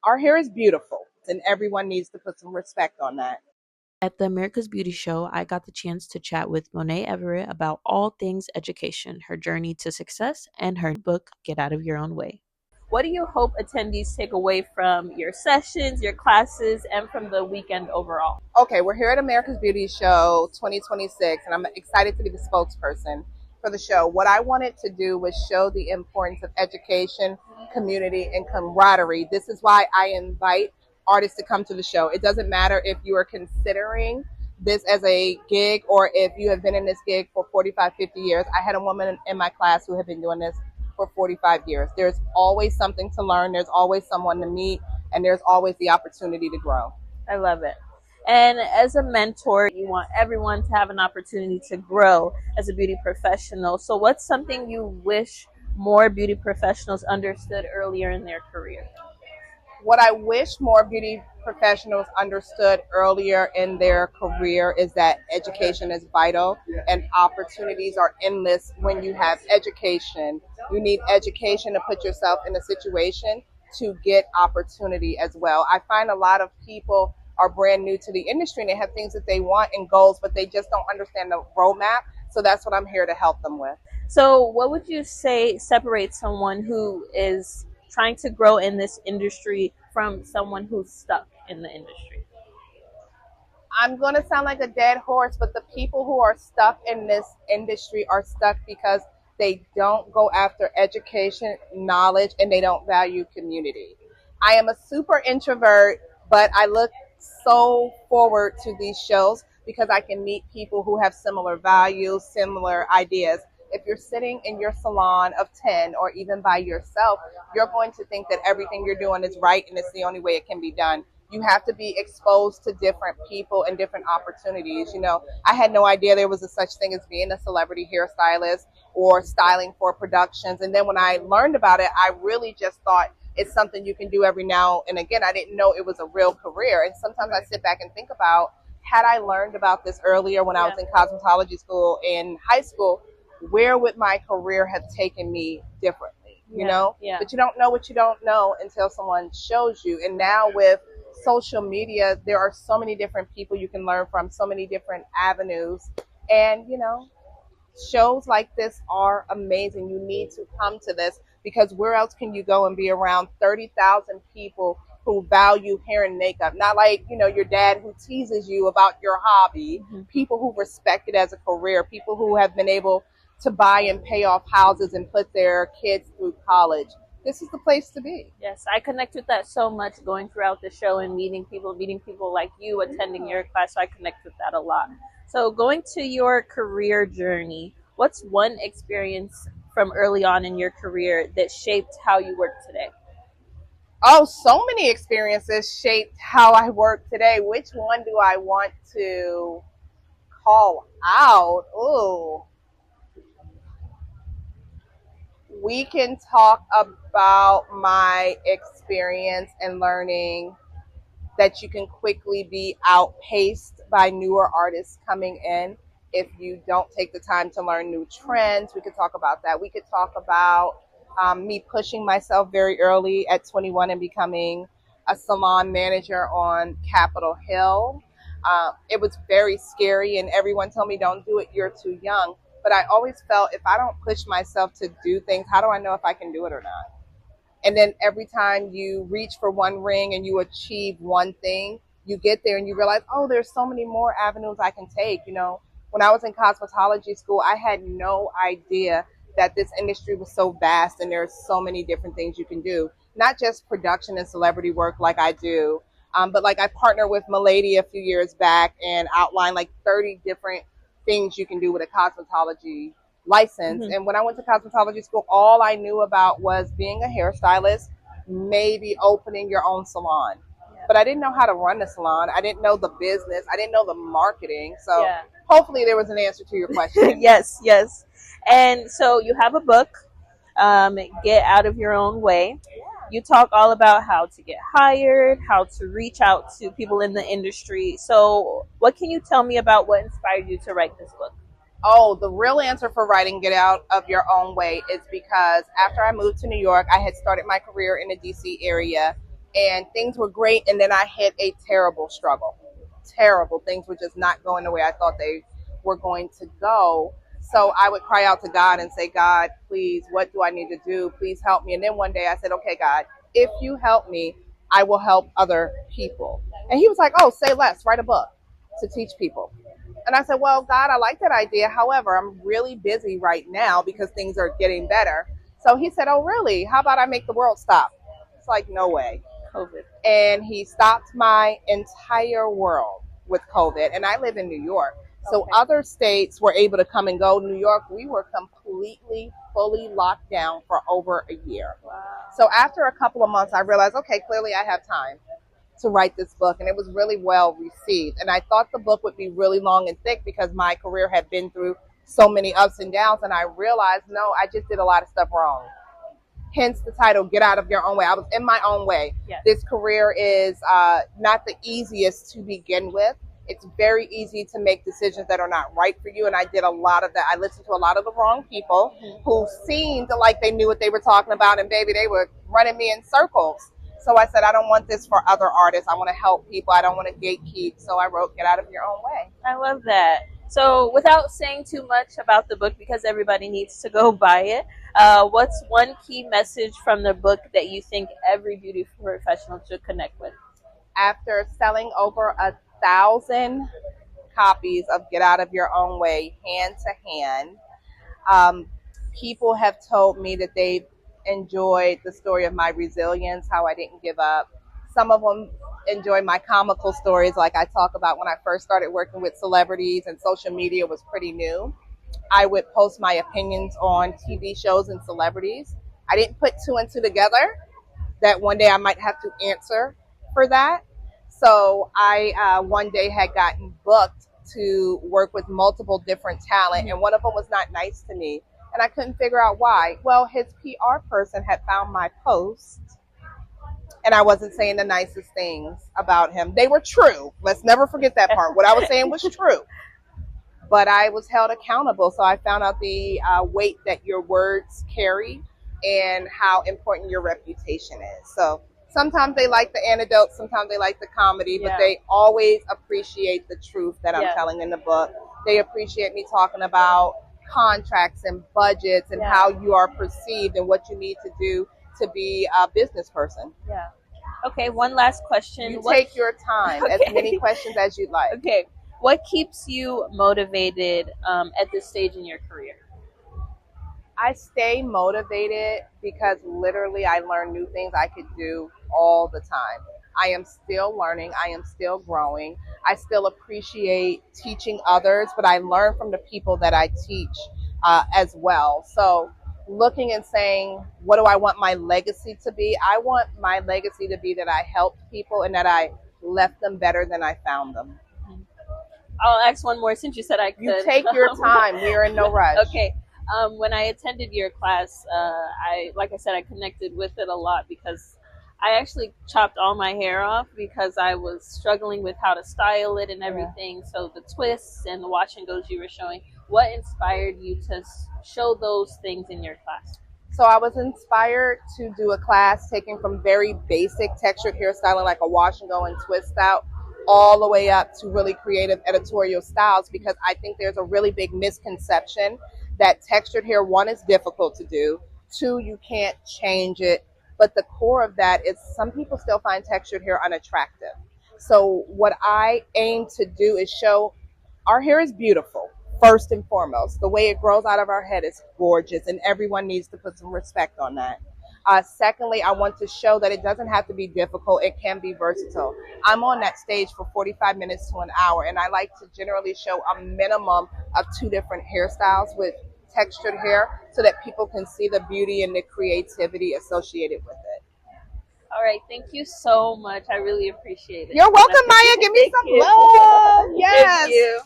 Our hair is beautiful, and everyone needs to put some respect on that. At the America's Beauty Show, I got the chance to chat with Monae Everett about all things education, her journey to success, and her book, Get Out of Your Own Way. What do you hope attendees take away from your sessions, your classes, and from the weekend overall? Okay, we're here at America's Beauty Show 2026, and I'm excited to be the spokesperson for the show. What I wanted to do was show the importance of education, community, and camaraderie. This is why I invite artists to come to the show. It doesn't matter if you are considering this as a gig or if you have been in this gig for 45, 50 years. I had a woman in my class who had been doing this for 45 years. There's always something to learn. There's always someone to meet, and there's always the opportunity to grow. I love it. And as a mentor, you want everyone to have an opportunity to grow as a beauty professional. So what's something you wish more beauty professionals understood earlier in their career? What I wish more beauty professionals understood earlier in their career is that education is vital and opportunities are endless when you have education. You need education to put yourself in a situation to get opportunity as well. I find a lot of people are brand new to the industry and they have things that they want and goals, but they just don't understand the roadmap. So that's what I'm here to help them with. So what would you say separates someone who is trying to grow in this industry from someone who's stuck in the industry? I'm going to sound like a dead horse, but the people who are stuck in this industry are stuck because they don't go after education, knowledge, and they don't value community. I am a super introvert, but I look so forward to these shows because I can meet people who have similar values, similar ideas. If you're sitting in your salon of 10 or even by yourself, you're going to think that everything you're doing is right and it's the only way it can be done. You have to be exposed to different people and different opportunities. You know, I had no idea there was a such thing as being a celebrity hairstylist or styling for productions. And then when I learned about it, I really just thought it's something you can do every now and again. I didn't know it was a real career. And sometimes I sit back and think about, had I learned about this earlier when I was in cosmetology school in high school, where would my career have taken me differently? You know? But you don't know what you don't know until someone shows you. And now with social media, there are so many different people you can learn from, so many different avenues. And, you know, shows like this are amazing. You need to come to this because where else can you go and be around 30,000 people who value hair and makeup? Not like, you know, your dad who teases you about your hobby, people who respect it as a career, people who have been able to buy and pay off houses and put their kids through college. This is the place to be. Yes, I connect with that so much going throughout the show and meeting people like you, attending your class. So I connect with that a lot. So going to your career journey, what's one experience from early on in your career that shaped how you work today? Oh, so many experiences shaped how I work today. Which one do I want to call out? Oh, we can talk about my experience and learning that you can quickly be outpaced by newer artists coming in if you don't take the time to learn new trends. We could talk about that. We could talk about me pushing myself very early at 21 and becoming a salon manager on Capitol Hill. It was very scary and everyone told me, don't do it, you're too young. But I always felt if I don't push myself to do things, how do I know if I can do it or not? And then every time you reach for one ring and you achieve one thing, you get there and you realize, oh, there's so many more avenues I can take. You know, when I was in cosmetology school, I had no idea that this industry was so vast and there's so many different things you can do. Not just production and celebrity work like I do, but like I partnered with Milady a few years back and outlined like 30 different things you can do with a cosmetology license. And when I went to cosmetology school, all I knew about was being a hairstylist, maybe opening your own salon. But I didn't know how to run the salon. I didn't know the business. I didn't know the marketing. So hopefully there was an answer to your question. Yes. And so you have a book, Get Out of Your Own Way. You talk all about how to get hired, how to reach out to people in the industry. So what can you tell me about what inspired you to write this book? Oh, the real answer for writing Get Out of Your Own Way is because after I moved to New York, I had started my career in the DC area and things were great. And then I hit a terrible struggle. Terrible. Things were just not going the way I thought they were going to go. So I would cry out to God and say, God, please, what do I need to do? Please help me. And then one day I said, okay, God, if you help me, I will help other people. And he was like, oh, say less, write a book to teach people. And I said, well, God, I like that idea. However, I'm really busy right now because things are getting better. So he said, oh, really? How about I make the world stop? It's like, no way. COVID. And he stopped my entire world with COVID. And I live in New York. So other states were able to come and go. New York, we were completely, fully locked down for over a year. Wow. So after a couple of months, I realized, okay, clearly I have time to write this book. And it was really well received. And I thought the book would be really long and thick because my career had been through so many ups and downs. And I realized, no, I just did a lot of stuff wrong. Hence the title, Get Out of Your Own Way. I was in my own way. Yes. This career is not the easiest to begin with. It's very easy to make decisions that are not right for you. And I did a lot of that. I listened to a lot of the wrong people who seemed like they knew what they were talking about. And baby, they were running me in circles. So I said, I don't want this for other artists. I want to help people. I don't want to gatekeep. So I wrote Get Out of Your Own Way. I love that. So without saying too much about the book, because everybody needs to go buy it, what's one key message from the book that you think every beauty professional should connect with? After selling over 1,000 copies of Get Out of Your Own Way, hand to hand, people have told me that they've enjoyed the story of my resilience, how I didn't give up. Some of them enjoy my comical stories, like I talk about when I first started working with celebrities and social media was pretty new. I would post my opinions on TV shows and celebrities. I didn't put two and two together that one day I might have to answer for that. So I one day had gotten booked to work with multiple different talent, and one of them was not nice to me, and I couldn't figure out why. Well, his PR person had found my post, and I wasn't saying the nicest things about him. They were true. Let's never forget that part. What I was saying was true. But I was held accountable, so I found out the weight that your words carry and how important your reputation is. So sometimes they like the anecdotes, sometimes they like the comedy, but they always appreciate the truth that I'm telling in the book. They appreciate me talking about contracts and budgets and how you are perceived and what you need to do to be a business person. Yeah. Okay, one last question. Take your time, as many questions as you'd like. Okay. What keeps you motivated at this stage in your career? I stay motivated because literally I learn new things I could do all the time. I am still learning. I am still growing. I still appreciate teaching others, but I learn from the people that I teach as well. So looking and saying, what do I want my legacy to be? I want my legacy to be that I helped people and that I left them better than I found them. I'll ask one more since you said I could. You take your time. We are in no rush. Okay. When I attended your class, like I said, I connected with it a lot because I actually chopped all my hair off because I was struggling with how to style it and everything. Yeah. So the twists and the wash and goes you were showing, what inspired you to show those things in your class? So I was inspired to do a class taking from very basic textured hairstyling, like a wash and go and twist out, all the way up to really creative editorial styles, because I think there's a really big misconception that textured hair, one, is difficult to do, two, you can't change it, but the core of that is some people still find textured hair unattractive. So what I aim to do is show our hair is beautiful, first and foremost. The way it grows out of our head is gorgeous, and everyone needs to put some respect on that. Secondly, I want to show that it doesn't have to be difficult. It can be versatile. I'm on that stage for 45 minutes to an hour, and I like to generally show a minimum of 2 different hairstyles with textured hair so that people can see the beauty and the creativity associated with it. All right. Thank you so much. I really appreciate it. You're welcome, Maya. Give me some love. Yes. Thank you.